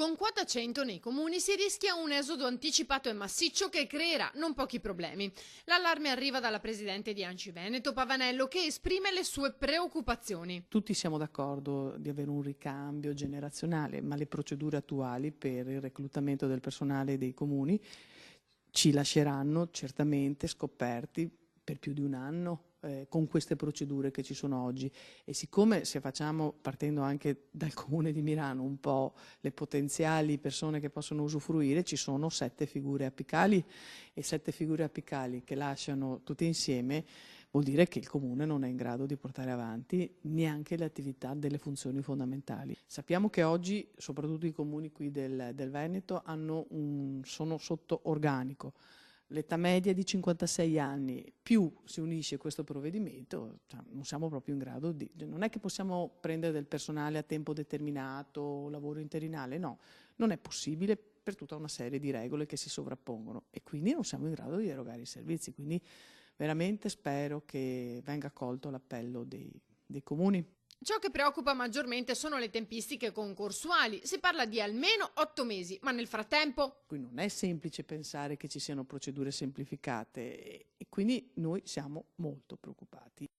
Con quota 100 nei comuni si rischia un esodo anticipato e massiccio che creerà non pochi problemi. L'allarme arriva dalla presidente di ANCI Veneto Pavanello, che esprime le sue preoccupazioni. Tutti siamo d'accordo di avere un ricambio generazionale, ma le procedure attuali per il reclutamento del personale dei comuni ci lasceranno certamente scoperti per più di un anno con queste procedure che ci sono oggi. E siccome, se facciamo, partendo anche dal comune di Milano, un po' le potenziali persone che possono usufruire, ci sono 7 figure apicali, e 7 figure apicali che lasciano tutte insieme vuol dire che il comune non è in grado di portare avanti neanche le attività delle funzioni fondamentali. Sappiamo che oggi, soprattutto i comuni qui del Veneto, sono sotto organico. L'età media è di 56 anni, più si unisce questo provvedimento, cioè non siamo proprio in grado di... Non è che possiamo prendere del personale a tempo determinato, lavoro interinale, no, non è possibile per tutta una serie di regole che si sovrappongono e quindi non siamo in grado di erogare i servizi. Quindi veramente spero che venga accolto l'appello dei comuni. Ciò che preoccupa maggiormente sono le tempistiche concorsuali. Si parla di almeno 8 mesi, ma nel frattempo... Qui non è semplice pensare che ci siano procedure semplificate e quindi noi siamo molto preoccupati.